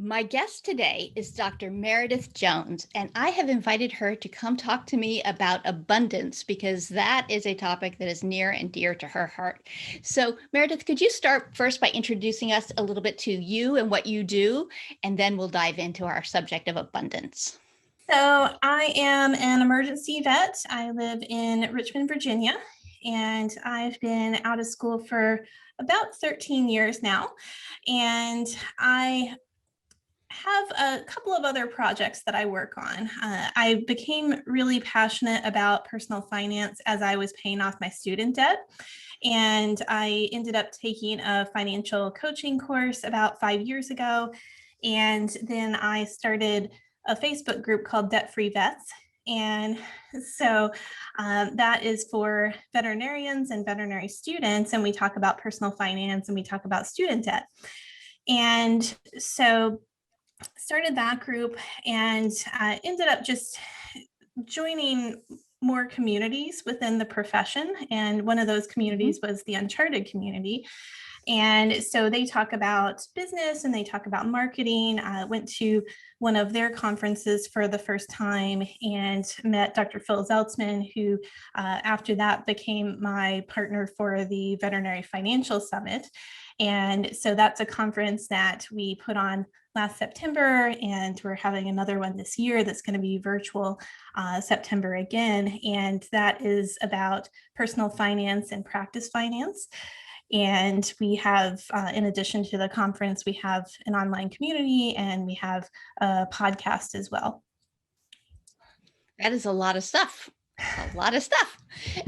My guest today is Dr. Meredith Jones, and I have invited her to come talk to me about abundance because that is a topic that is near and dear to her heart. So, Meredith, could you start first by introducing us a little bit to you and what you do, and then we'll dive into our subject of abundance. So I am an emergency vet. I live in Richmond, Virginia, and I've been out of school for about 13 years now. And I have a couple of other projects that I work on. I became really passionate about personal finance as I was paying off my student debt. And I ended up taking a financial coaching course about 5 years ago. And then I started a Facebook group called Debt Free Vets. And so that is for veterinarians and veterinary students. And we talk about personal finance and we talk about student debt. And so started that group and ended up just joining more communities within the profession. And one of those communities was the Uncharted community. And so they talk about business and they talk about marketing. I went to one of their conferences for the first time and met Dr. Phil Zeltzman, who after that became my partner for the Veterinary Financial Summit. And so that's a conference that we put on last September, and we're having another one this year that's going to be virtual September again. And that is about personal finance and practice finance. And we have, in addition to the conference, we have an online community and we have a podcast as well. That is a lot of stuff. A lot of stuff.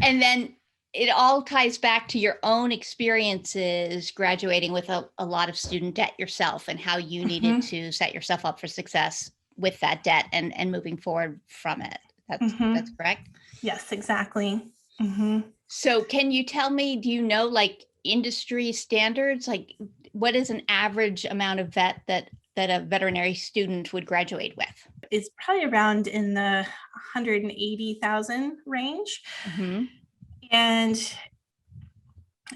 And then it all ties back to your own experiences graduating with a lot of student debt yourself and how you needed to set yourself up for success with that debt and moving forward from it. That's correct? Yes, exactly. So can you tell me, do you know like industry standards? Like what is an average amount of vet that a veterinary student would graduate with? It's probably around in the 180,000 range. And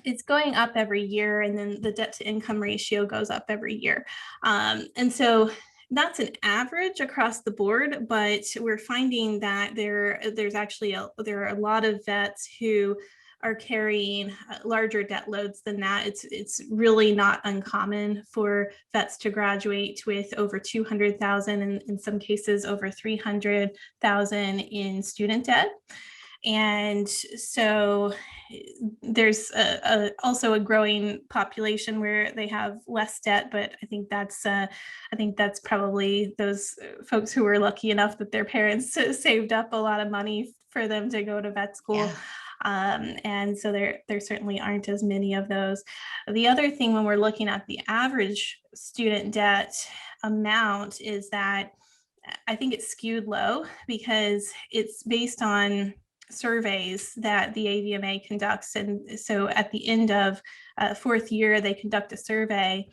it's going up every year, and then the debt to income ratio goes up every year. And so that's an average across the board, but we're finding that there are a lot of vets who are carrying larger debt loads than that. It's really not uncommon for vets to graduate with over 200,000 and in some cases over 300,000 in student debt. And so there's also a growing population where they have less debt, but I think that's probably those folks who were lucky enough that their parents saved up a lot of money for them to go to vet school. And so there certainly aren't as many of those. The other thing when we're looking at the average student debt amount is that I think it's skewed low because it's based on surveys that the AVMA conducts. And so at the end of fourth year, they conduct a survey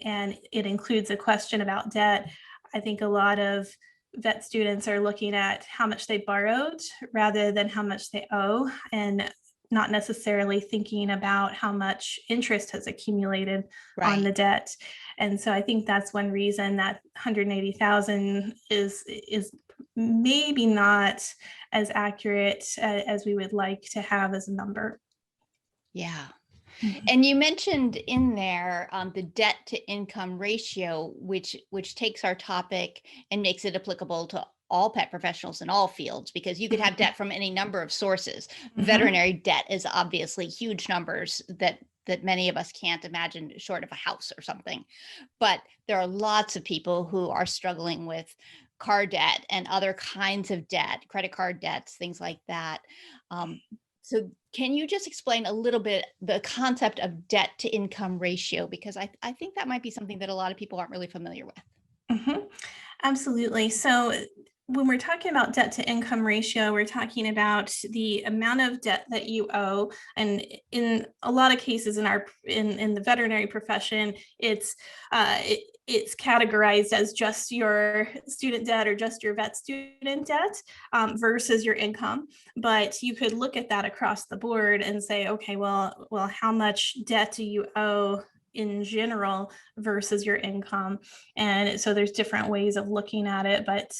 and it includes a question about debt. I think a lot of vet students are looking at how much they borrowed rather than how much they owe, and not necessarily thinking about how much interest has accumulated on the debt. And so I think that's one reason that 180,000 is maybe not as accurate as we would like to have as a number. Yeah. And you mentioned in there the debt to income ratio, which takes our topic and makes it applicable to all pet professionals in all fields, because you could have debt from any number of sources. Veterinary debt is obviously huge numbers that many of us can't imagine short of a house or something. But there are lots of people who are struggling with car debt and other kinds of debt, credit card debts, things like that. So can you just explain a little bit the concept of debt to income ratio? Because I think that might be something that a lot of people aren't really familiar with. Absolutely. So when we're talking about debt to income ratio, we're talking about the amount of debt that you owe. And in a lot of cases in the veterinary profession, it's categorized as just your student debt or just your vet student debt versus your income. But you could look at that across the board and say, okay, well, how much debt do you owe in general versus your income. And so there's different ways of looking at it, but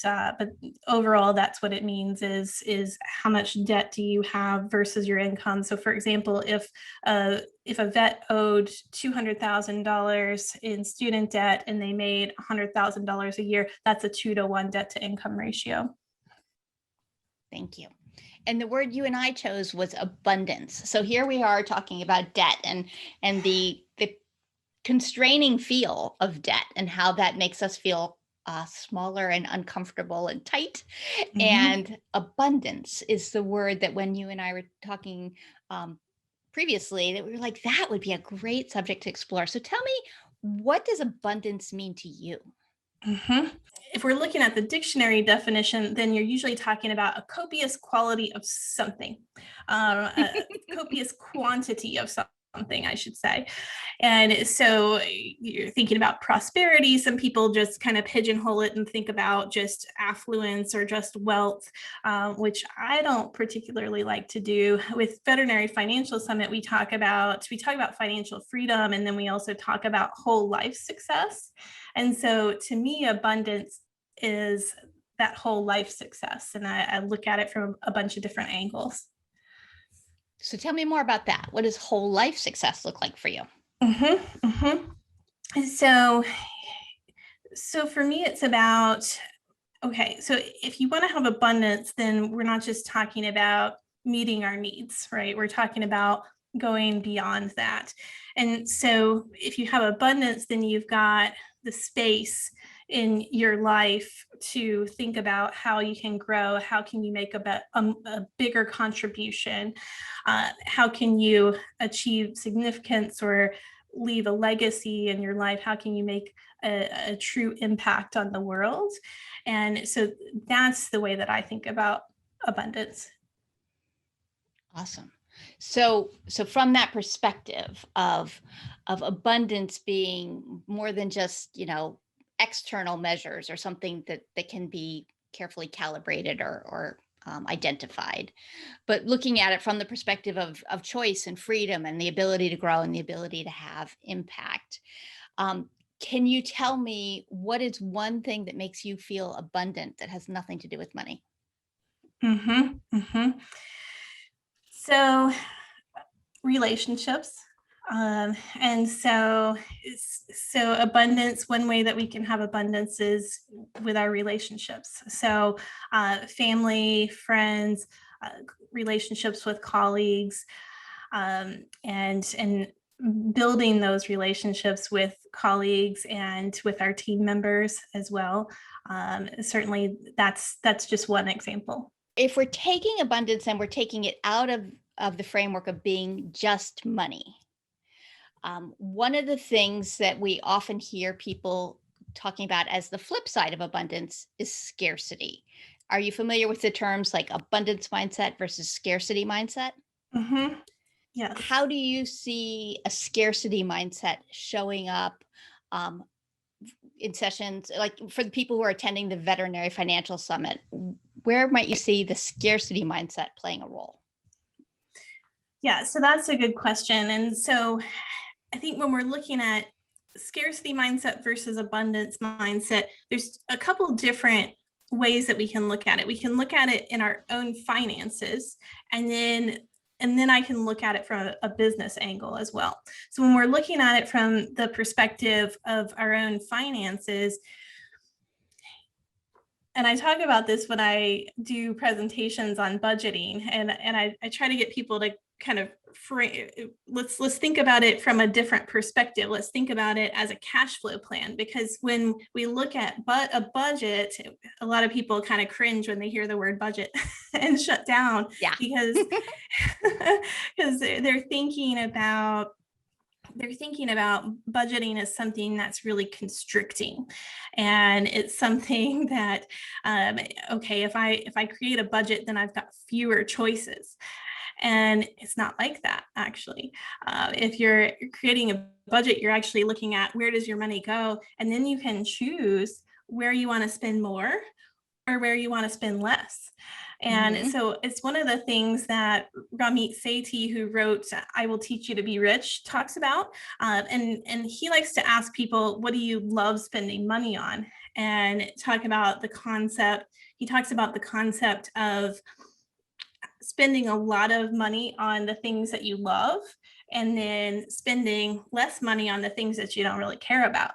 overall, that's what it means is how much debt do you have versus your income. So for example, if a vet owed $200,000 in student debt and they made $100,000 a year, that's a 2-to-1 debt to income ratio. Thank you. And the word you and I chose was abundance. So here we are talking about debt and the constraining feel of debt and how that makes us feel smaller and uncomfortable and tight. Mm-hmm. And abundance is the word that when you and I were talking previously, that we were like, that would be a great subject to explore. So tell me, what does abundance mean to you? Mm-hmm. If we're looking at the dictionary definition, then you're usually talking about a copious quality of something, a copious quantity of something, I should say. And so you're thinking about prosperity. Some people just kind of pigeonhole it and think about just affluence or just wealth, which I don't particularly like to do. With Veterinary Financial Summit, we talk about financial freedom, and then we also talk about whole life success. And so to me, abundance is that whole life success. And I look at it from a bunch of different angles. So tell me more about that. What does whole life success look like for you? Mm-hmm, mm-hmm. So for me, it's about, okay, so if you want to have abundance, then we're not just talking about meeting our needs, right? We're talking about going beyond that. And so if you have abundance, then you've got the space in your life to think about how you can grow, how can you make a bigger contribution, how can you achieve significance or leave a legacy in your life, how can you make a true impact on the world. And so that's the way that I think about abundance. Awesome. So from that perspective of abundance being more than just, external measures or something that can be carefully calibrated or identified, but looking at it from the perspective of choice and freedom and the ability to grow and the ability to have impact. Can you tell me what is one thing that makes you feel abundant that has nothing to do with money? Mm-hmm, mm-hmm. So relationships. And so abundance, one way that we can have abundance is with our relationships. So family, friends, relationships with colleagues, and building those relationships with colleagues and with our team members as well. Certainly that's just one example. If we're taking abundance and we're taking it out of the framework of being just money, one of the things that we often hear people talking about as the flip side of abundance is scarcity. Are you familiar with the terms like abundance mindset versus scarcity mindset? Mm-hmm. Yes. How do you see a scarcity mindset showing up in sessions, like for the people who are attending the Veterinary Financial Summit? Where might you see the scarcity mindset playing a role? Yeah, so that's a good question. And so I think when we're looking at scarcity mindset versus abundance mindset, there's a couple different ways that we can look at it. We can look at it in our own finances, and then I can look at it from a business angle as well. So when we're looking at it from the perspective of our own finances, and I talk about this when I do presentations on budgeting, and I try to get people to kind of let's think about it from a different perspective. Let's think about it as a cash flow plan, because when we look at a budget, a lot of people kind of cringe when they hear the word budget and shut down. Yeah. because they're thinking about budgeting as something that's really constricting, and it's something that okay, if I create a budget, then I've got fewer choices. And it's not like that, actually. If you're creating a budget, you're actually looking at where does your money go, and then you can choose where you want to spend more or where you want to spend less. And Mm-hmm. so it's one of the things that Ramit Sethi, who wrote "I Will Teach You to Be Rich," talks about. And he likes to ask people, what do you love spending money on? And talk about the concept. He talks about the concept of spending a lot of money on the things that you love, and then spending less money on the things that you don't really care about.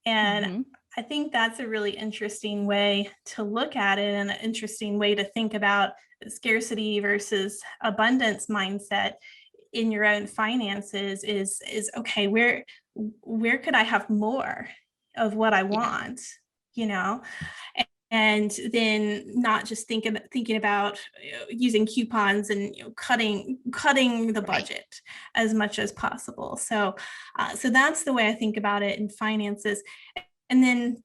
And Mm-hmm. I think that's a really interesting way to look at it, and an interesting way to think about scarcity versus abundance mindset in your own finances is okay, where could I have more of what I Yeah. want, you know? And then not just thinking about using coupons and cutting the Right. budget as much as possible. So so that's the way I think about it in finances. And then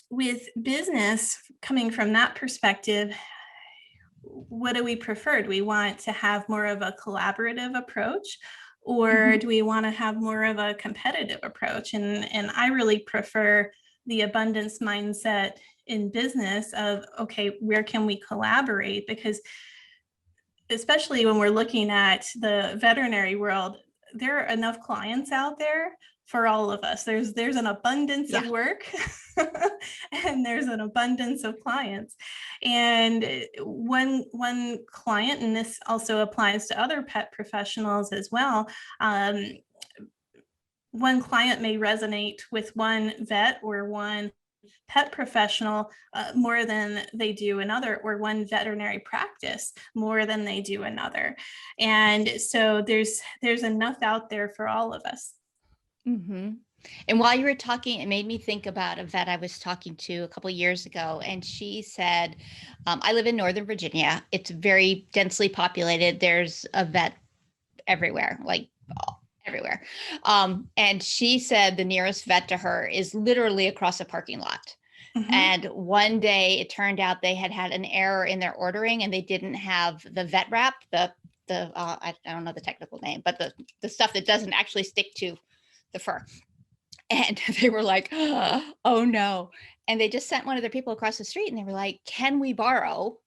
with business, coming from that perspective, what do we prefer? Do we want to have more of a collaborative approach, or Mm-hmm. do we want to have more of a competitive approach? And I really prefer the abundance mindset in business of, okay, where can we collaborate? Because especially when we're looking at the veterinary world, there are enough clients out there for all of us. There's an abundance of Yeah. work and there's an abundance of clients. And one client, and this also applies to other pet professionals as well, one client may resonate with one vet or one pet professional more than they do another, or one veterinary practice more than they do another. And so there's enough out there for all of us. Mm-hmm. And while you were talking, it made me think about a vet I was talking to a couple of years ago. And she said, I live in Northern Virginia. It's very densely populated. There's a vet everywhere, like everywhere. And she said the nearest vet to her is literally across a parking lot. Mm-hmm. And one day it turned out they had had an error in their ordering, and they didn't have the vet wrap, I don't know the technical name, but the stuff that doesn't actually stick to the fur. And they were like, oh no. And they just sent one of their people across the street, and they were like, can we borrow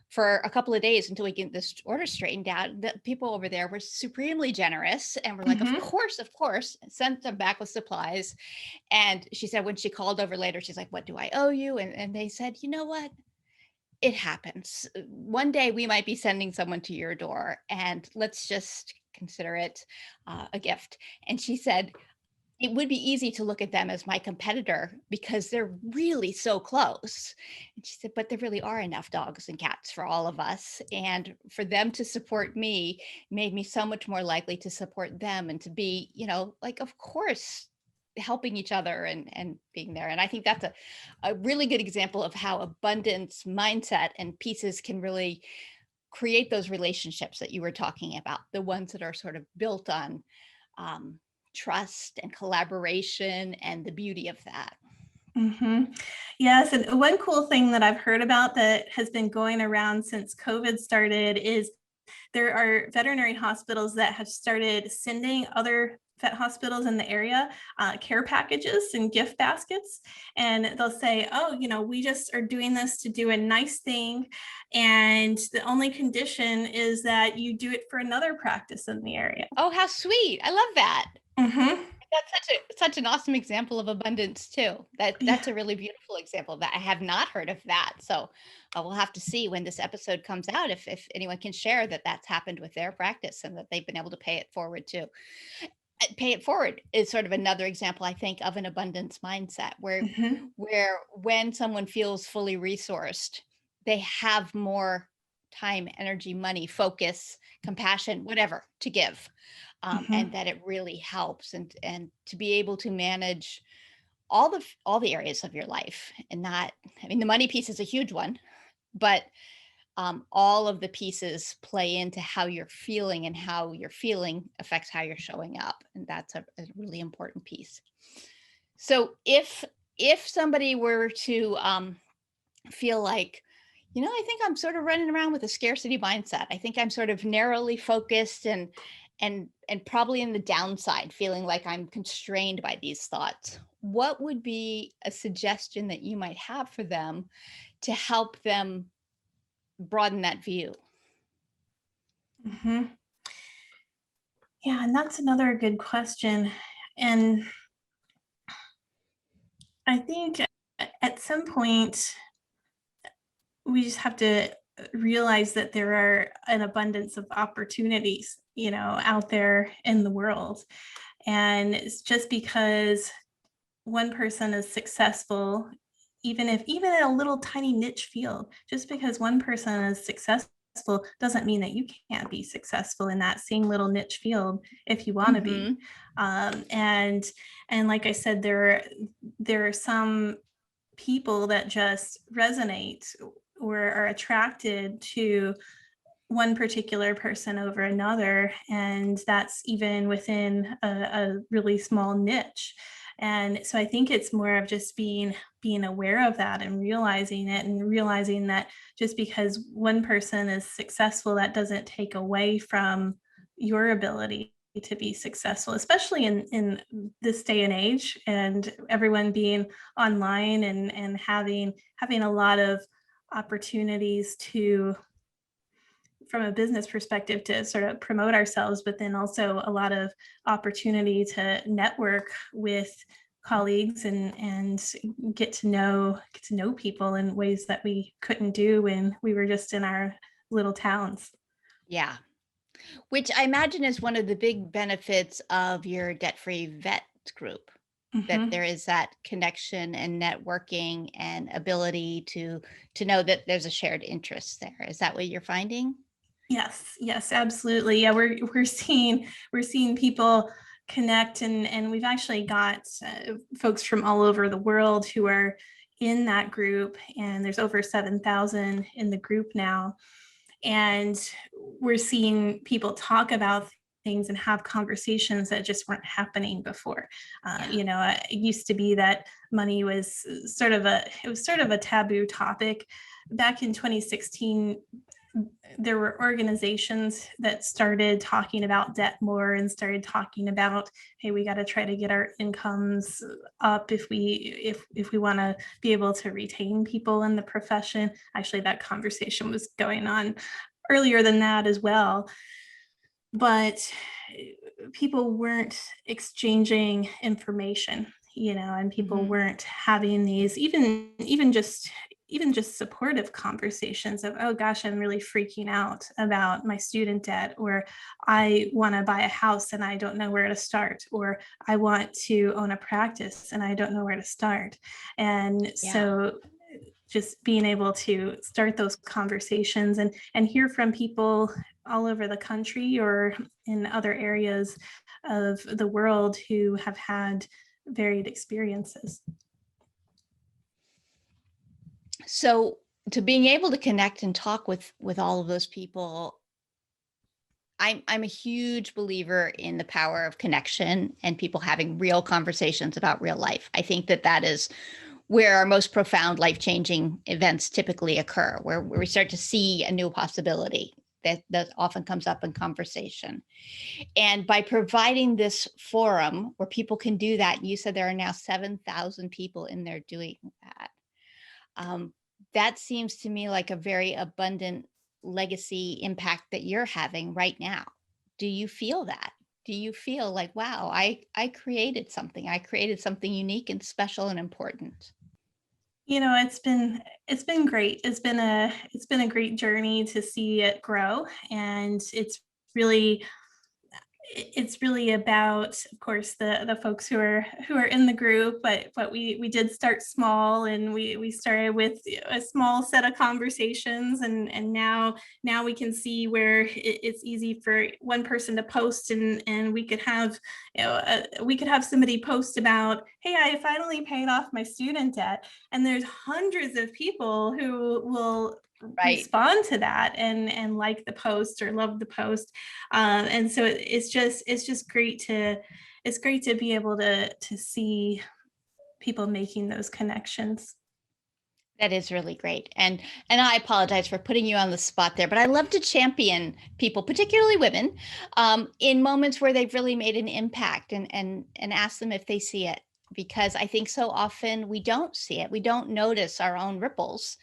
for a couple of days until we get this order straightened out? The people over there were supremely generous and were like, Mm-hmm. of course, sent them back with supplies. And she said when she called over later, she's like, what do I owe you? And they said, you know what? It happens. One day we might be sending someone to your door, and let's just consider it a gift. And she said, it would be easy to look at them as my competitor because they're really so close. And she said, but there really are enough dogs and cats for all of us. And for them to support me made me so much more likely to support them, and to be, like, of course, helping each other and being there. And I think that's a really good example of how abundance mindset and pieces can really create those relationships that you were talking about, the ones that are sort of built on um, trust and collaboration and the beauty of that. Mm-hmm. Yes, and one cool thing that I've heard about that has been going around since COVID started is there are veterinary hospitals that have started sending other vet hospitals in the area care packages and gift baskets. And they'll say, oh, we just are doing this to do a nice thing. And the only condition is that you do it for another practice in the area. Oh, how sweet. I love that. Mm-hmm. That's such an awesome example of abundance too. Yeah. That's a really beautiful example of that. I have not heard of that. So we'll have to see when this episode comes out if anyone can share that that's happened with their practice and that they've been able to pay it forward too. Pay it forward is sort of another example, I think, of an abundance mindset Mm-hmm. where when someone feels fully resourced, they have more time, energy, money, focus, compassion, whatever to give. And Mm-hmm. that it really helps, and to be able to manage all the areas of your life, and not, I mean, the money piece is a huge one, but all of the pieces play into how you're feeling, and how you're feeling affects how you're showing up, and that's a really important piece. So if somebody were to feel like, I think I'm sort of running around with a scarcity mindset. I think I'm sort of narrowly focused, and probably in the downside, feeling like I'm constrained by these thoughts. what would be a suggestion that you might have for them to help them broaden that view? Mhm. Yeah, and that's another good question. And I think at some point we just have to realize that there are an abundance of opportunities, out there in the world. And it's just because one person is successful, even in a little tiny niche field, just because one person is successful doesn't mean that you can't be successful in that same little niche field if you want to be. Mhm. And like I said, there are some people that just resonate or are attracted to one particular person over another, and that's even within a really small niche. And so I think it's more of just being aware of that and realizing it, and realizing that just because one person is successful, that doesn't take away from your ability to be successful, especially in this day and age, and everyone being online and having a lot of opportunities to, from a business perspective, to sort of promote ourselves, but then also a lot of opportunity to network with colleagues and get to know people in ways that we couldn't do when we were just in our little towns. Yeah. Which I imagine is one of the big benefits of your debt-free vet group, that Mhm. there is that connection and networking and ability to know that there's a shared interest there. Is that what you're finding? Yes, yes, absolutely. Yeah, we're seeing people connect, and we've actually got folks from all over the world who are in that group, and there's over 7,000 in the group now. And we're seeing people talk about things and have conversations that just weren't happening before. Yeah. It used to be that money was sort of a taboo topic. Back in 2016, there were organizations that started talking about debt more and started talking about, hey, we got to try to get our incomes up if we want to be able to retain people in the profession. Actually, that conversation was going on earlier than that as well. But people weren't exchanging information, and people Mhm. weren't having these, even just supportive conversations of, oh gosh, I'm really freaking out about my student debt, or I want to buy a house and I don't know where to start, or I want to own a practice and I don't know where to start. And Yeah. so just being able to start those conversations and hear from people all over the country or in other areas of the world who have had varied experiences. So, to being able to connect and talk with all of those people, I'm a huge believer in the power of connection and people having real conversations about real life. I think that that is where our most profound life-changing events typically occur, where we start to see a new possibility that often comes up in conversation. And by providing this forum where people can do that, and you said there are now 7,000 people in there doing that. Um, that seems to me like a very abundant legacy impact that you're having right now. Do you feel that? Do you feel like, wow, I created something. I created something unique and special and important. It's been great. It's been a great journey to see it grow, and really it's really about, of course, the folks who are in the group, but we did start small, and we started with a small set of conversations, and now we can see where it's easy for one person to post, and we could have somebody post about, hey, I finally paid off my student debt, and there's hundreds of people who will Right. respond to that and like the post or love the post. And so it's just great to be able to see people making those connections. That is really great. And I apologize for putting you on the spot there, but I love to champion people, particularly women, in moments where they've really made an impact and ask them if they see it. because I think so often we don't see it. We don't notice our own ripples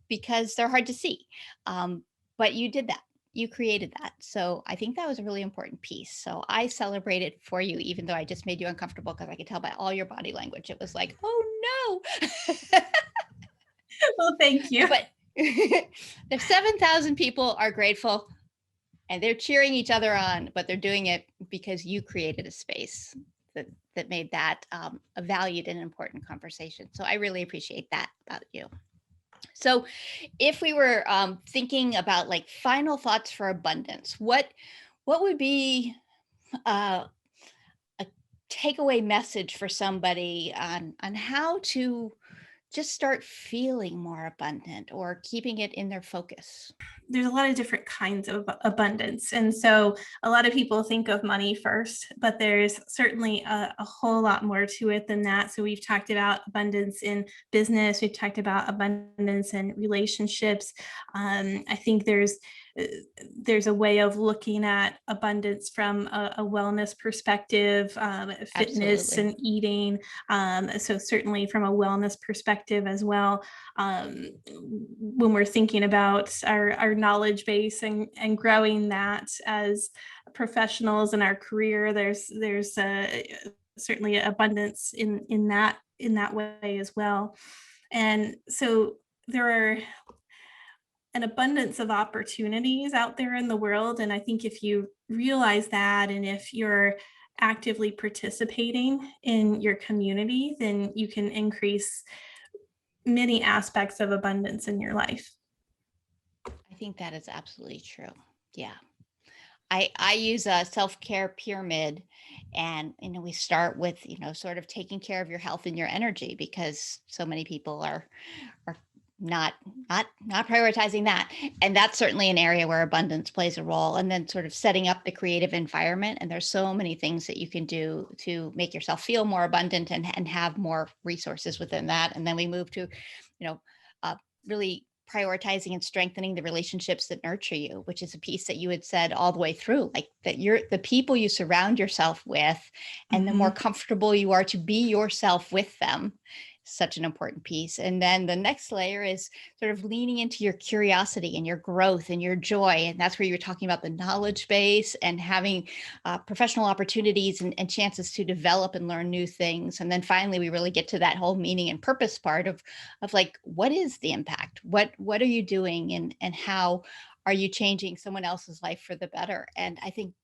because they're hard to see. But you did that. You created that. So I think that was a really important piece. So I celebrate it for you, even though I just made you uncomfortable because I could tell by all your body language. It was like, oh no. Well, thank you. But the 7,000 people are grateful and they're cheering each other on, but they're doing it because you created a space that made that a valued and important conversation. So I really appreciate that about you. So if we were thinking about like final thoughts for abundance, what would be a takeaway message for somebody on how to just start feeling more abundant or keeping it in their focus? There's a lot of different kinds of abundance. And so a lot of people think of money first, but there's certainly a whole lot more to it than that. So we've talked about abundance in business. We've talked about abundance in relationships. I think there's a way of looking at abundance from a wellness perspective, fitness Absolutely. and eating. So certainly from a wellness perspective as well. When we're thinking about our knowledge base and growing that as professionals in our career, there's certainly abundance in that way as well. And so there are an abundance of opportunities out there in the world. And I think if you realize that, and if you're actively participating in your community, then you can increase many aspects of abundance in your life. I think that is absolutely true. Yeah. I use a self-care pyramid, and we start with sort of taking care of your health and your energy, because so many people are not prioritizing that, and that's certainly an area where abundance plays a role. And then sort of setting up the creative environment, and there's so many things that you can do to make yourself feel more abundant and have more resources within that. And then we move to really prioritizing and strengthening the relationships that nurture you, which is a piece that you had said all the way through, like that you're the people you surround yourself with, and the more comfortable you are to be yourself with them, such an important piece. And then the next layer is sort of leaning into your curiosity and your growth and your joy. And that's where you're talking about the knowledge base and having professional opportunities and chances to develop and learn new things. And then finally, we really get to that whole meaning and purpose part of like, what is the impact? What are you doing, and how are you changing someone else's life for the better? And I think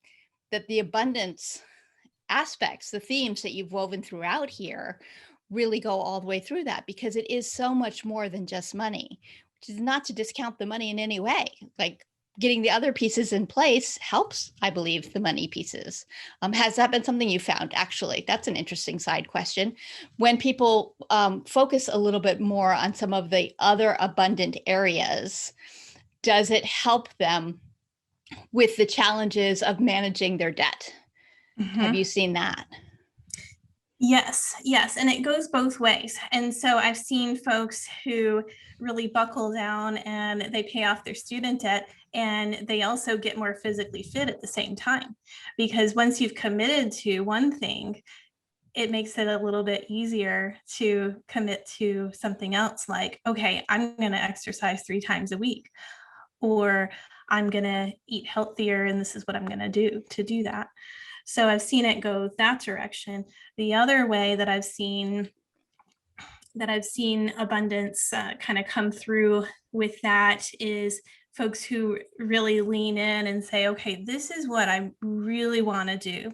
that the abundance aspects, the themes that you've woven throughout here, really go all the way through that, because it is so much more than just money, which is not to discount the money in any way. Like, getting the other pieces in place helps, I believe, the money pieces. Has that been something you found? Actually, that's an interesting side question. When people focus a little bit more on some of the other abundant areas, does it help them with the challenges of managing their debt? Have you seen that? Yes. And it goes both ways. And so I've seen folks who really buckle down and they pay off their student debt, and they also get more physically fit at the same time. Because once you've committed to one thing, it makes it a little bit easier to commit to something else, like, okay, I'm going to exercise 3 times a week, or I'm going to eat healthier, and this is what I'm going to do that. So I've seen it go that direction. The other way that I've seen abundance kind of come through with that is folks who really lean in and say, okay, this is what I really want to do.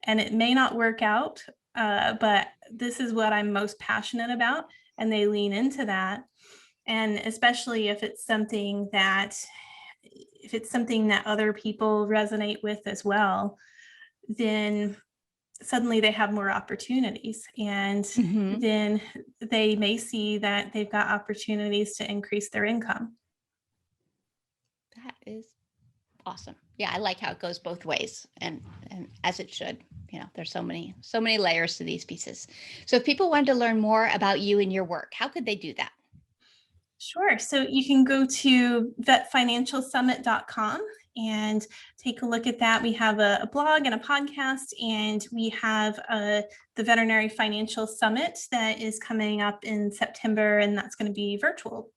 And it may not work out, but this is what I'm most passionate about. And they lean into that. And especially if it's something that other people resonate with as well, then suddenly they have more opportunities, and then they may see that they've got opportunities to increase their income. That is awesome. Yeah, I like how it goes both ways, and as it should. There's so many layers to these pieces. So if people wanted to learn more about you and your work, how could they do that? Sure. So you can go to vetfinancialsummit.com, and take a look at that. We have a blog and a podcast, and we have the Veterinary Financial Summit that is coming up in September, and that's going to be virtual.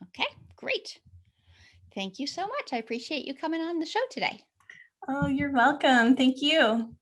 Okay, great. Thank you so much. I appreciate you coming on the show today. Oh, you're welcome. Thank you.